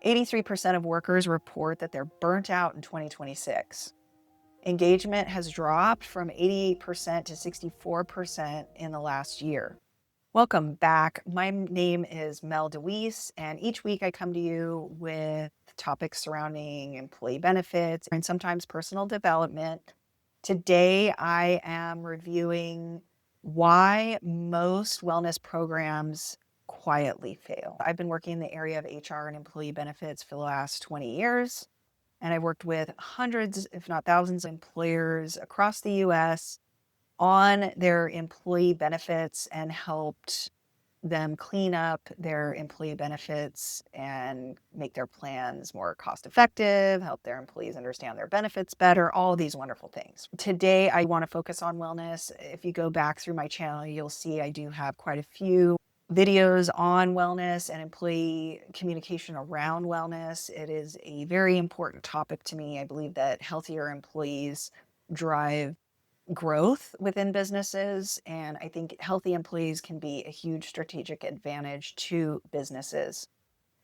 83% of workers report that they're burnt out in 2026. Engagement has dropped from 88% to 64% in the last year. Welcome back. My name is Mel DeWeese, and each week I come to you with topics surrounding employee benefits and sometimes personal development. Today I am reviewing why most wellness programs quietly fail. I've been working in the area of HR and employee benefits for the last 20 years, and I've worked with hundreds, if not thousands, of employers across the US on their employee benefits and helped them clean up their employee benefits and make their plans more cost effective, help their employees understand their benefits better, all of these wonderful things. Today, I want to focus on wellness. If you go back through my channel, you'll see I do have quite a few videos on wellness and employee communication around wellness. It is a very important topic to me. I believe that healthier employees drive growth within businesses, and I think healthy employees can be a huge strategic advantage to businesses.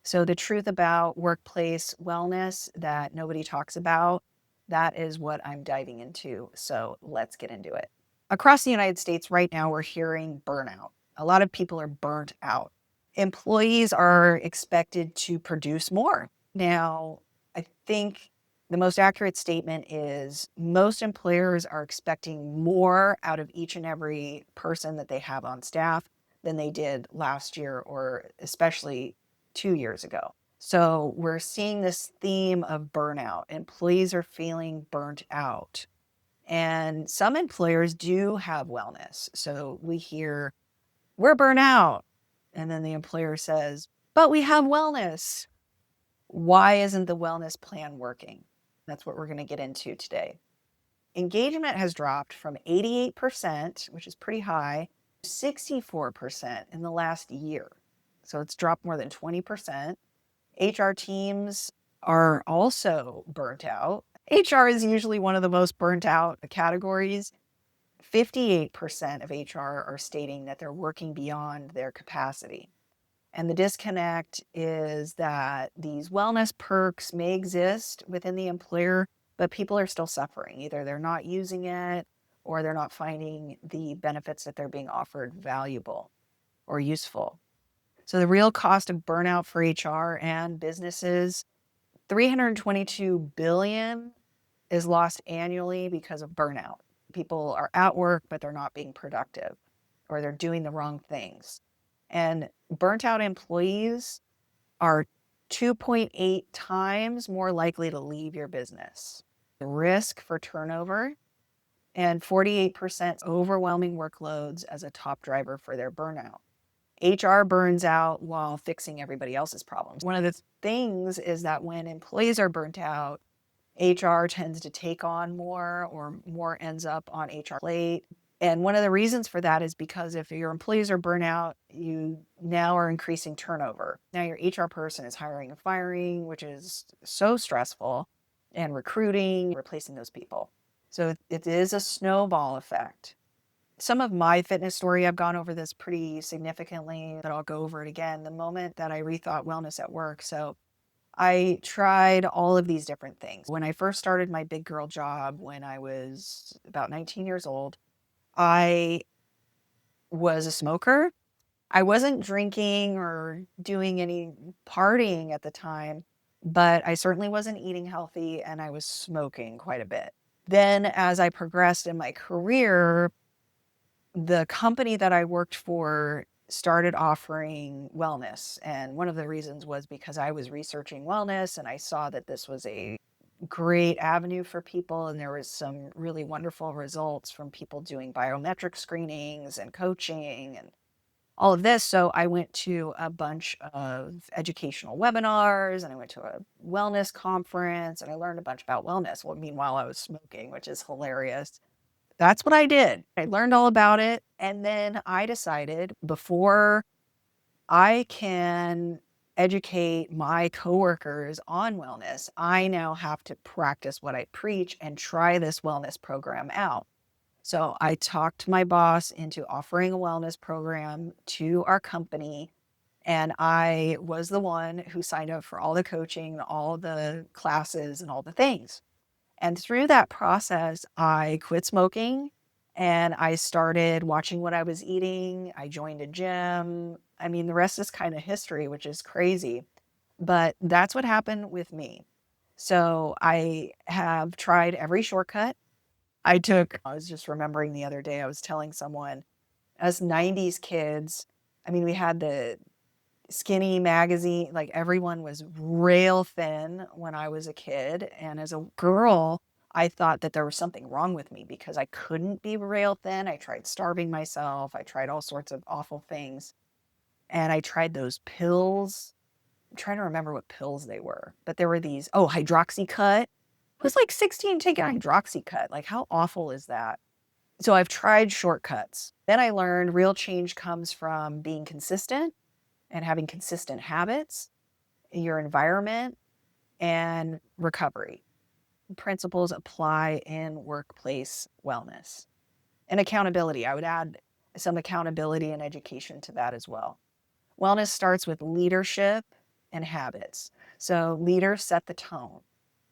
So the truth about workplace wellness that nobody talks about, that is what I'm diving into. So let's get into it. Across the United States right now, we're hearing burnout. A lot of people are burnt out. Employees are expected to produce more. Now, I think the most accurate statement is most employers are expecting more out of each and every person that they have on staff than they did last year, or especially 2 years ago. So we're seeing this theme of burnout. Employees are feeling burnt out. And some employers do have wellness. So we hear, we're burnt out. And then the employer says, but we have wellness. Why isn't the wellness plan working? That's what we're going to get into today. Engagement has dropped from 88%, which is pretty high, to 64% in the last year. So it's dropped more than 20%. HR teams are also burnt out. HR is usually one of the most burnt out categories. 58% of HR are stating that they're working beyond their capacity. And the disconnect is that these wellness perks may exist within the employer, but people are still suffering. Either they're not using it or they're not finding the benefits that they're being offered valuable or useful. So the real cost of burnout for HR and businesses, $322 billion is lost annually because of burnout. People are at work, but they're not being productive, or they're doing the wrong things. And burnt out employees are 2.8 times more likely to leave your business. The risk for turnover and 48% overwhelming workloads as a top driver for their burnout. HR burns out while fixing everybody else's problems. One of the things is that when employees are burnt out, HR tends to take on more, or more ends up on HR plate. And one of the reasons for that is because if your employees are burnt out, you now are increasing turnover. Now your HR person is hiring and firing, which is so stressful, and recruiting, replacing those people. So it is a snowball effect. Some of my fitness story, I've gone over this pretty significantly, but I'll go over it again. The moment that I rethought wellness at work. So I tried all of these different things. When I first started my big girl job when I was about 19 years old, I was a smoker. I wasn't drinking or doing any partying at the time, but I certainly wasn't eating healthy, and I was smoking quite a bit. Then as I progressed in my career, the company that I worked for started offering wellness. And one of the reasons was because I was researching wellness and I saw that this was a great avenue for people. And there was some really wonderful results from people doing biometric screenings and coaching and all of this. So I went to a bunch of educational webinars and I went to a wellness conference and I learned a bunch about wellness. Well, meanwhile, I was smoking, which is hilarious. That's what I did. I learned all about it, and then I decided before I can educate my coworkers on wellness, I now have to practice what I preach and try this wellness program out. So I talked my boss into offering a wellness program to our company, And I was the one who signed up for all the coaching, all the classes, and all the things. And through that process, I quit smoking and I started watching what I was eating. I joined a gym. I mean, the rest is kind of history, which is crazy. But that's what happened with me. So I have tried every shortcut. I was just remembering the other day, I was telling someone, us 90s kids, I mean, we had the Skinny magazine, like everyone was rail thin when I was a kid. And as a girl, I thought that there was something wrong with me because I couldn't be rail thin. I tried starving myself. I tried all sorts of awful things. And I tried those pills. I'm trying to remember what pills they were, but there were these, oh, Hydroxycut. It was like 16 taking Hydroxycut. Like, how awful is that? So I've tried shortcuts. Then I learned real change comes from being consistent and having consistent habits, your environment, and recovery. Principles apply in workplace wellness. And accountability. I would add some accountability and education to that as well. Wellness starts with leadership and habits. So leaders set the tone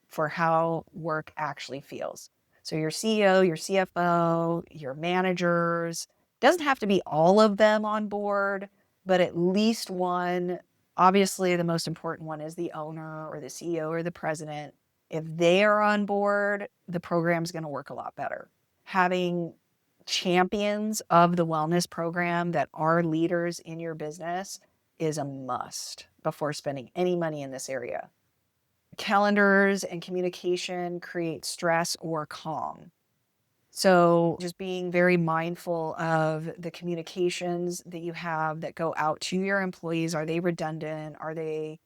for how work actually feels. So your CEO, your CFO, your managers, doesn't have to be all of them on board, but at least one. Obviously, the most important one is the owner or the CEO or the president. If they are on board, the program's going to work a lot better. Having champions of the wellness program that are leaders in your business is a must before spending any money in this area. Calendars and communication create stress or calm. So just being very mindful of the communications that you have that go out to your employees. Are they redundant? Are they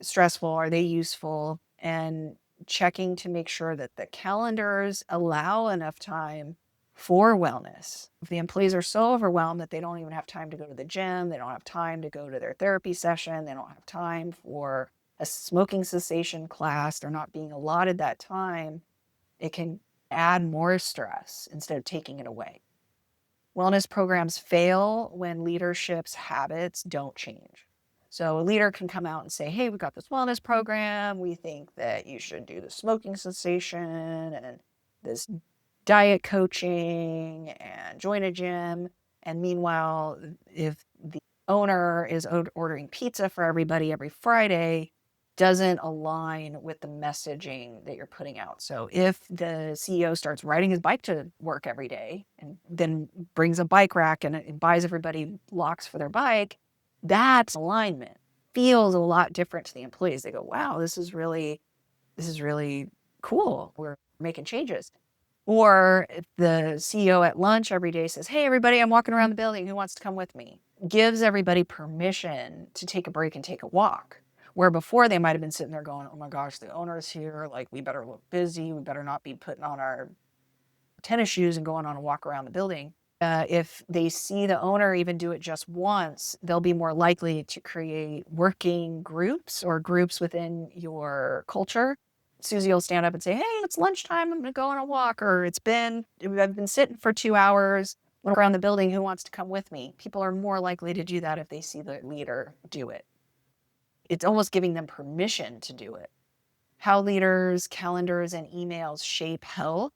stressful? Are they useful? And checking to make sure that the calendars allow enough time for wellness. If the employees are so overwhelmed that they don't even have time to go to the gym, they don't have time to go to their therapy session, they don't have time for a smoking cessation class, they're not being allotted that time, it can add more stress instead of taking it away. Wellness programs fail when leadership's habits don't change. So a leader can come out and say, hey, we've got this wellness program. We think that you should do the smoking cessation and this diet coaching and join a gym. And meanwhile, if the owner is ordering pizza for everybody every Friday, doesn't align with the messaging that you're putting out. So if the CEO starts riding his bike to work every day and then brings a bike rack and buys everybody locks for their bike, that's alignment. Feels a lot different to the employees. They go, wow, this is really cool. We're making changes. Or if the CEO at lunch every day says, hey, everybody, I'm walking around the building. Who wants to come with me? Gives everybody permission to take a break and take a walk. Where before they might have been sitting there going, oh my gosh, the owner's here. Like, we better look busy. We better not be putting on our tennis shoes and going on a walk around the building. If they see the owner even do it just once, they'll be more likely to create working groups or groups within your culture. Susie will stand up and say, hey, it's lunchtime. I'm going to go on a walk. Or I've been sitting for 2 hours around the building. Who wants to come with me? People are more likely to do that if they see the leader do it. It's almost giving them permission to do it. How leaders, calendars, and emails shape health.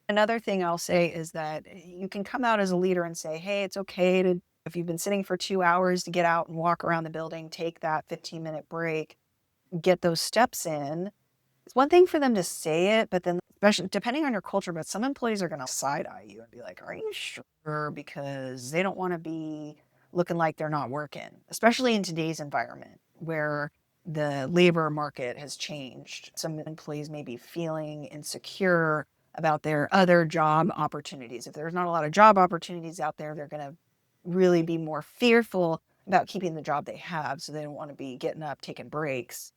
Another thing I'll say is that you can come out as a leader and say, hey, it's okay to, if you've been sitting for 2 hours, to get out and walk around the building, take that 15-minute break, get those steps in. It's one thing for them to say it, but then, especially depending on your culture, but some employees are going to side eye you and be like, are you sure? Because they don't want to be looking like they're not working, especially in today's environment where the labor market has changed. Some employees may be feeling insecure about their other job opportunities. If there's not a lot of job opportunities out there, they're going to really be more fearful about keeping the job they have. So they don't want to be getting up, taking breaks,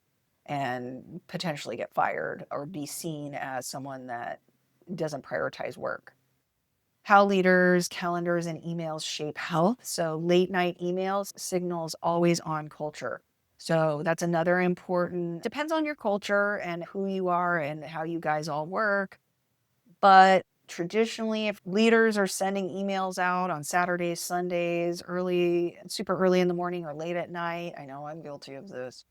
and potentially get fired or be seen as someone that doesn't prioritize work. How leaders, calendars, and emails shape health. So late night emails signals always on culture. So that's another important, depends on your culture and who you are and how you guys all work. But Traditionally, if leaders are sending emails out on Saturdays, Sundays, super early in the morning or late at night, I know I'm guilty of this,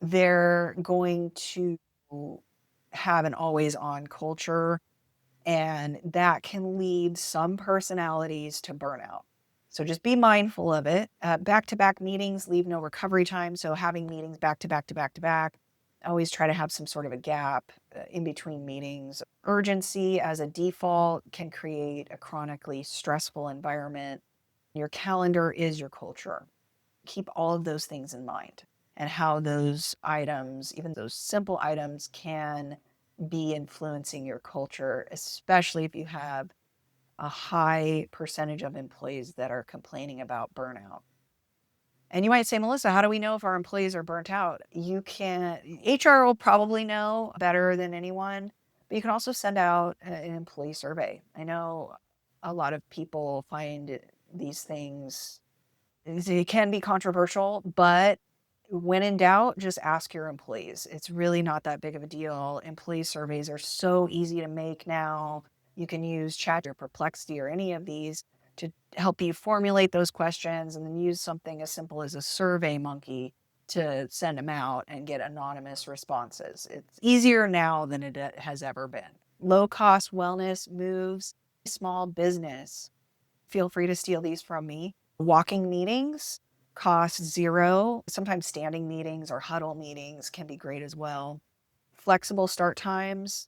they're going to have an always on culture, and that can lead some personalities to burnout. So just be mindful of it. Back-to-back meetings leave no recovery time. So having meetings back to back to back to back, always try to have some sort of a gap in between meetings. Urgency as a default can create a chronically stressful environment. Your calendar is your culture. Keep all of those things in mind and how those items, even those simple items, can be influencing your culture, especially if you have a high percentage of employees that are complaining about burnout. And you might say, Melissa, how do we know if our employees are burnt out? HR will probably know better than anyone, but you can also send out an employee survey. I know a lot of people find these things, it can be controversial, but when in doubt, just ask your employees. It's really not that big of a deal. Employee surveys are so easy to make now. You can use Chat or Perplexity or any of these to help you formulate those questions, and then use something as simple as a Survey Monkey to send them out and get anonymous responses. It's easier now than it has ever been. Low cost wellness moves, small business. Feel free to steal these from me. Walking meetings cost zero. Sometimes standing meetings or huddle meetings can be great as well. Flexible start times,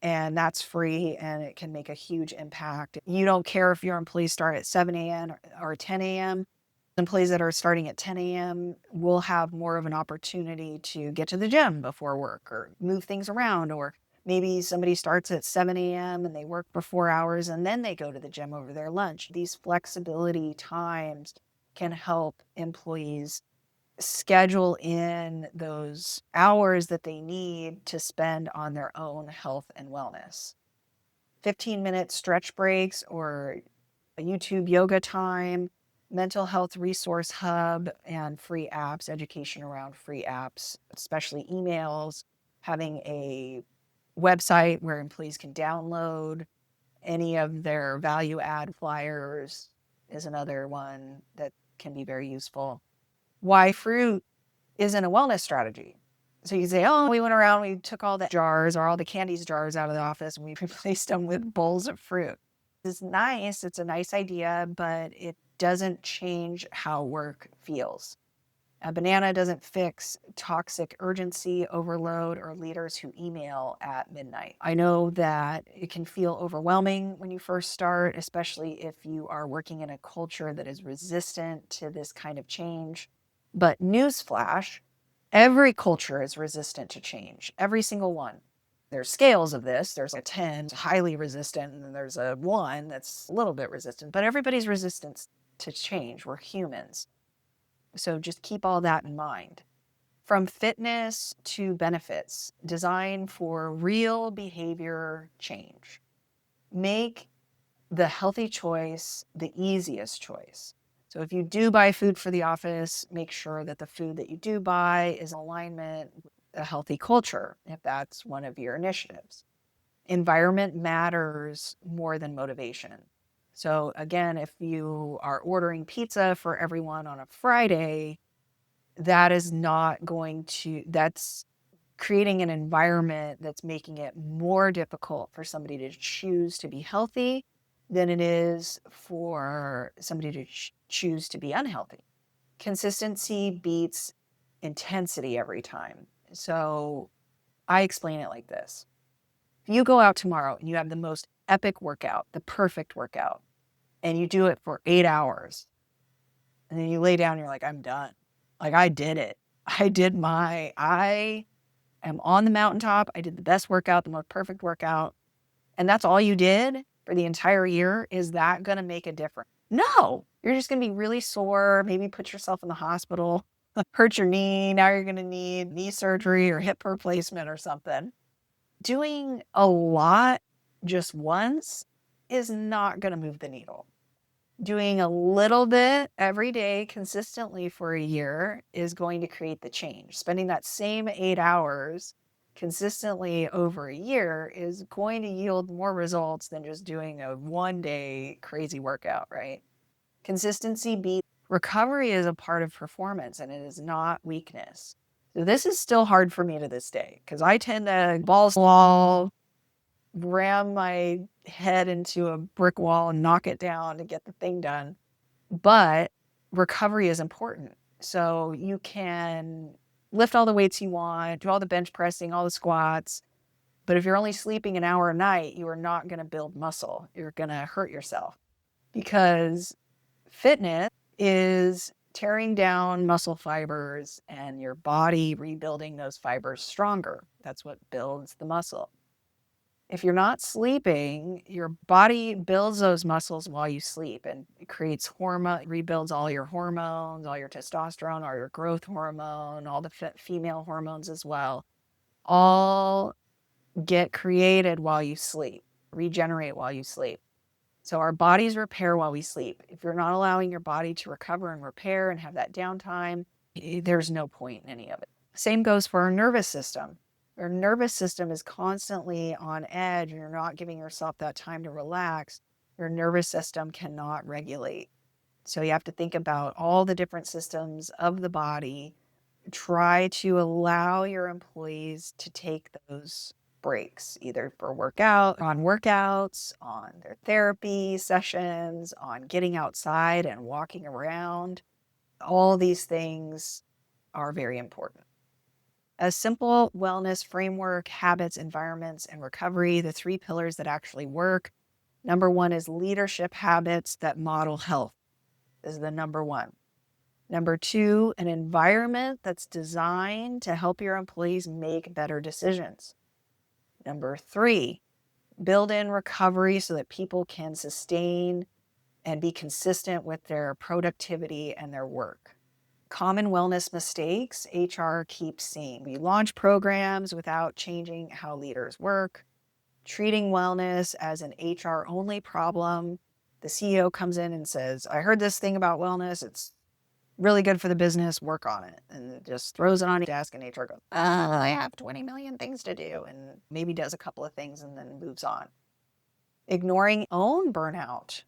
and that's free, and it can make a huge impact. You don't care if your employees start at 7 a.m. or 10 a.m. Employees that are starting at 10 a.m. will have more of an opportunity to get to the gym before work or move things around, or maybe somebody starts at 7 a.m. and they work for 4 hours and then they go to the gym over their lunch. These flexibility times can help employees schedule in those hours that they need to spend on their own health and wellness. 15-minute stretch breaks or a YouTube yoga time, mental health resource hub, and free apps, education around free apps, especially emails, having a website where employees can download any of their value add flyers is another one that can be very useful. Why fruit isn't a wellness strategy. So you say, oh, we went around, we took all the jars or all the candies jars out of the office and we replaced them with bowls of fruit. It's nice. It's a nice idea, but it doesn't change how work feels. A banana doesn't fix toxic urgency, overload, or leaders who email at midnight. I know that it can feel overwhelming when you first start, especially if you are working in a culture that is resistant to this kind of change. But newsflash, every culture is resistant to change, every single one. There's scales of this. There's a 10, highly resistant, and then there's a 1 that's a little bit resistant, but everybody's resistant to change. We're humans. So just keep all that in mind. From fitness to benefits, design for real behavior change. Make the healthy choice the easiest choice. So if you do buy food for the office, make sure that the food that you do buy is in alignment with a healthy culture, if that's one of your initiatives. Environment matters more than motivation. So again, if you are ordering pizza for everyone on a Friday, that's creating an environment that's making it more difficult for somebody to choose to be healthy than it is for somebody to choose to be unhealthy. Consistency beats intensity every time. So I explain it like this. If you go out tomorrow and you have the most epic workout, the perfect workout, and you do it for 8 hours, and then you lay down and you're like, I'm done. Like, I did it. I am on the mountaintop. I did the best workout, the most perfect workout. And that's all you did for the entire year. Is that going to make a difference? No, you're just going to be really sore. Maybe put yourself in the hospital, hurt your knee. Now you're going to need knee surgery or hip replacement or something. Doing a lot just once is not going to move the needle. Doing a little bit every day consistently for a year is going to create the change. Spending that same 8 hours consistently over a year is going to yield more results than just doing a 1-day crazy workout, right? Consistency beats recovery is a part of performance and it is not weakness. So this is still hard for me to this day because I tend to balls to the wall, ram my head into a brick wall and knock it down to get the thing done. But recovery is important. So you can lift all the weights you want, do all the bench pressing, all the squats. But if you're only sleeping an hour a night, you are not going to build muscle. You're going to hurt yourself because fitness is tearing down muscle fibers and your body rebuilding those fibers stronger. That's what builds the muscle. If you're not sleeping, your body builds those muscles while you sleep and it creates hormone, rebuilds all your hormones, all your testosterone, all your growth hormone, all the female hormones as well. All get created while you sleep, regenerate while you sleep. So our bodies repair while we sleep. If you're not allowing your body to recover and repair and have that downtime, there's no point in any of it. Same goes for our nervous system. Your nervous system is constantly on edge and you're not giving yourself that time to relax. Your nervous system cannot regulate. So you have to think about all the different systems of the body. Try to allow your employees to take those breaks, either for workouts, on their therapy sessions, on getting outside and walking around. All these things are very important. A simple wellness framework, habits, environments, and recovery, the 3 pillars that actually work. Number 1 is leadership habits that model health. This is the number 1. Number 2, an environment that's designed to help your employees make better decisions. Number 3, build in recovery so that people can sustain and be consistent with their productivity and their work. Common wellness mistakes HR keeps seeing. We launch programs without changing how leaders work, treating wellness as an HR only problem. The CEO comes in and says, I heard this thing about wellness. It's really good for the business, work on it. And just throws it on the desk and HR goes, I have 20 million things to do. And maybe does a couple of things and then moves on. Ignoring own burnout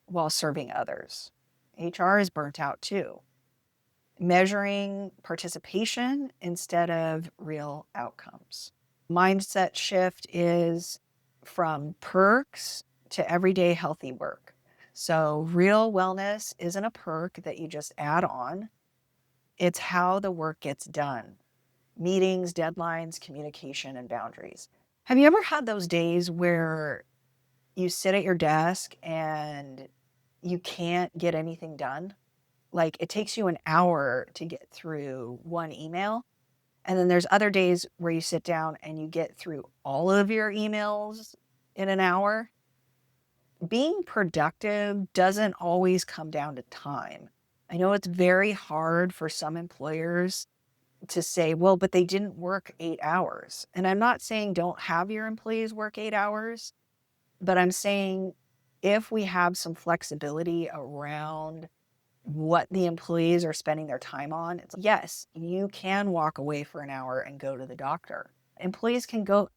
while serving others. HR is burnt out too. Measuring participation instead of real outcomes. Mindset shift is from perks to everyday healthy work. So real wellness isn't a perk that you just add on. It's how the work gets done. Meetings, deadlines, communication, and boundaries. Have you ever had those days where you sit at your desk and you can't get anything done? Like it takes you an hour to get through one email. And then there's other days where you sit down and you get through all of your emails in an hour. Being productive doesn't always come down to time. I know it's very hard for some employers to say, well, but they didn't work 8 hours. And I'm not saying don't have your employees work 8 hours, but I'm saying if we have some flexibility around what the employees are spending their time on, it's yes, you can walk away for an hour and go to the doctor. Employees can go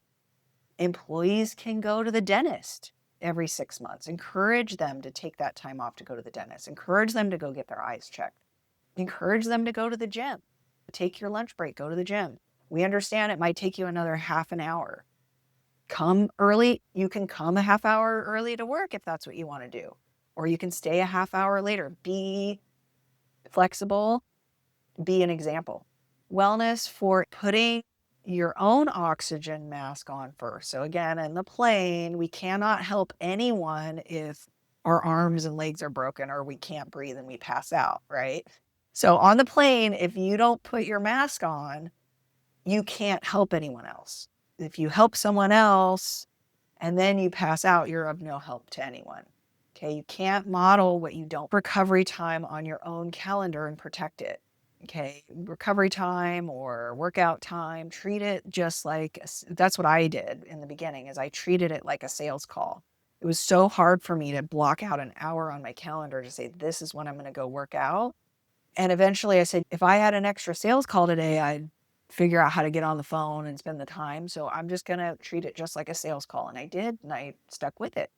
to the dentist every 6 months. Encourage them to take that time off to go to the dentist. Encourage them to go get their eyes checked. Encourage them to go to the gym. Take your lunch break, go to the gym. We understand it might take you another half an hour. Come early. You can come a half hour early to work if that's what you want to do. Or you can stay a half hour later. Be flexible. Be an example. Wellness for putting your own oxygen mask on first. So again, in the plane, we cannot help anyone if our arms and legs are broken or we can't breathe and we pass out, right? So on the plane, if you don't put your mask on, you can't help anyone else. If you help someone else and then you pass out, you're of no help to anyone. Okay, you can't model what you don't. Recovery time on your own calendar and protect it. Okay, recovery time or workout time, treat it just like, that's what I did in the beginning, is I treated it like a sales call. It was so hard for me to block out an hour on my calendar to say, this is when I'm going to go work out. And eventually I said, if I had an extra sales call today, I'd figure out how to get on the phone and spend the time. So I'm just going to treat it just like a sales call. And I did, and I stuck with it.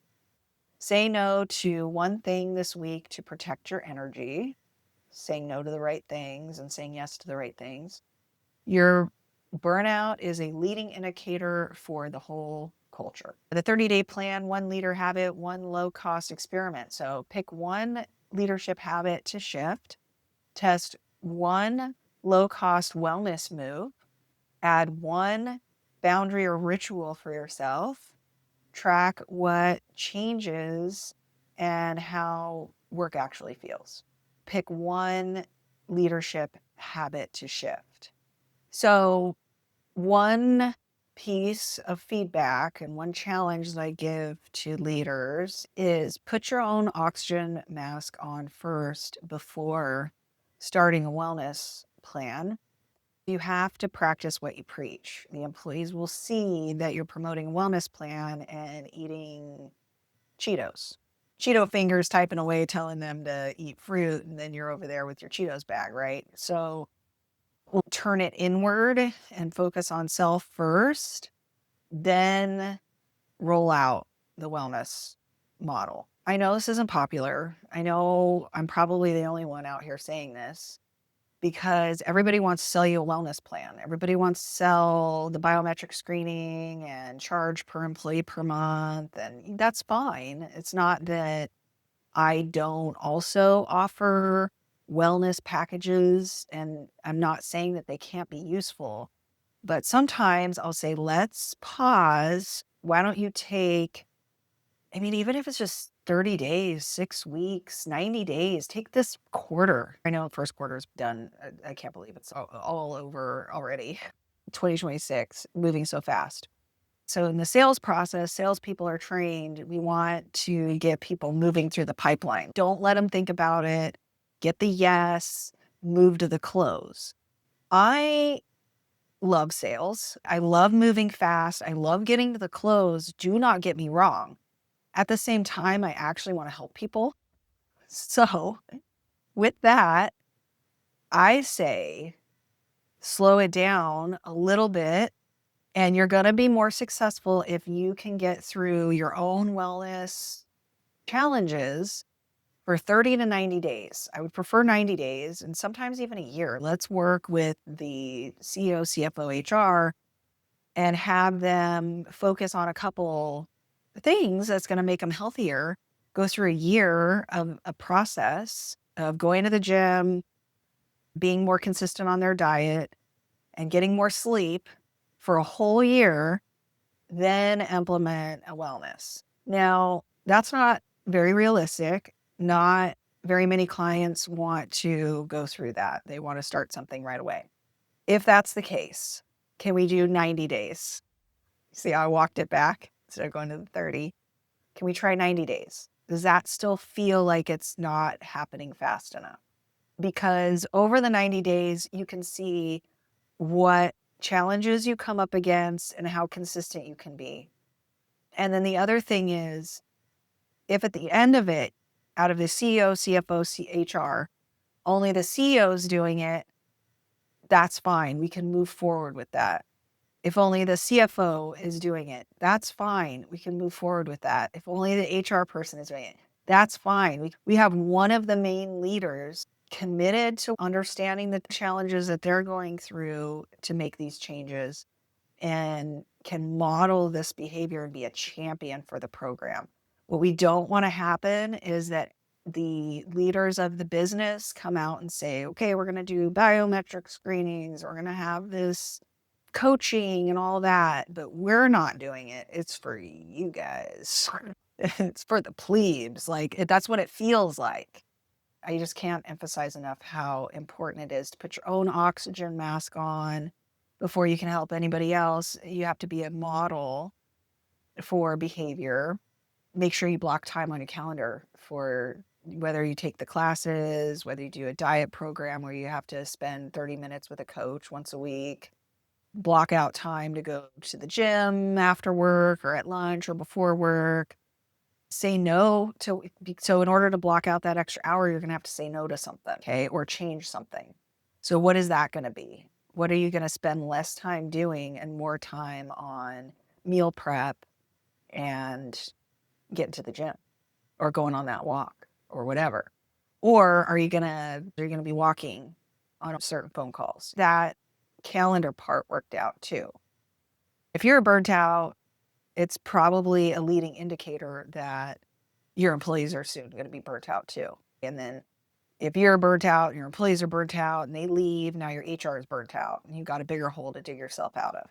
Say no to one thing this week to protect your energy, saying no to the right things and saying yes to the right things. Your burnout is a leading indicator for the whole culture. The 30-day plan, one leader habit, one low-cost experiment. So pick one leadership habit to shift, test one low-cost wellness move, add one boundary or ritual for yourself, track what changes and how work actually feels. Pick one leadership habit to shift. So one piece of feedback and one challenge that I give to leaders is put your own oxygen mask on first before starting a wellness plan. You have to practice what you preach. The employees will see that you're promoting a wellness plan and eating Cheetos. Cheeto fingers typing away, telling them to eat fruit, and then you're over there with your Cheetos bag, right? So we'll turn it inward and focus on self first, then roll out the wellness model. I know this isn't popular. I know I'm probably the only one out here saying this because everybody wants to sell you a wellness plan. Everybody wants to sell the biometric screening and charge per employee per month, and that's fine. It's not that I don't also offer wellness packages, and I'm not saying that they can't be useful, but sometimes I'll say, let's pause. Why don't you take, I mean, even if it's just 30 days, 6 weeks, 90 days, take this quarter. I know first quarter is done. I can't believe it's all over already. 2026, moving so fast. So in the sales process, salespeople are trained. We want to get people moving through the pipeline. Don't let them think about it. Get the yes, move to the close. I love sales. I love moving fast. I love getting to the close. Do not get me wrong. At the same time, I actually want to help people. So with that, I say slow it down a little bit. And you're going to be more successful if you can get through your own wellness challenges for 30 to 90 days. I would prefer 90 days and sometimes even a year. Let's work with the CEO, CFO, HR and have them focus on a couple things that's going to make them healthier. Go through a year of a process of going to the gym, being more consistent on their diet, and getting more sleep for a whole year, then implement a wellness. Now, that's not very realistic. Not very many clients want to go through that. They want to start something right away. If that's the case, can we do 90 days? See how I walked it back instead of going to the 30? Can we try 90 days? Does that still feel like it's not happening fast enough? Because over the 90 days, you can see what challenges you come up against and how consistent you can be. And then the other thing is, if at the end of it, out of the CEO, CFO, HR, only the CEO is doing it, that's fine. We can move forward with that. If only the CFO is doing it, that's fine. We can move forward with that. If only the HR person is doing it, that's fine. We have one of the main leaders committed to understanding the challenges that they're going through to make these changes and can model this behavior and be a champion for the program. What we don't want to happen is that the leaders of the business come out and say, okay, we're going to do biometric screenings, we're going to have this coaching and all that, but we're not doing it. It's for you guys. It's for the plebes. That's what it feels like. I just can't emphasize enough how important it is to put your own oxygen mask on before you can help anybody else. You have to be a model for behavior. Make sure you block time on your calendar for whether you take the classes, whether you do a diet program where you have to spend 30 minutes with a coach once a week. Block out time to go to the gym after work or at lunch or before work. Say no to, so in order to block out that extra hour, you're going to have to say no to something, okay, or change something. So what is that going to be? What are you going to spend less time doing and more time on meal prep and getting to the gym or going on that walk or whatever? Or are you going to be walking on certain phone calls? That calendar part worked out too. If you're burnt out, it's probably a leading indicator that your employees are soon going to be burnt out too. And then if you're burnt out, your employees are burnt out and they leave, now your HR is burnt out and you've got a bigger hole to dig yourself out of.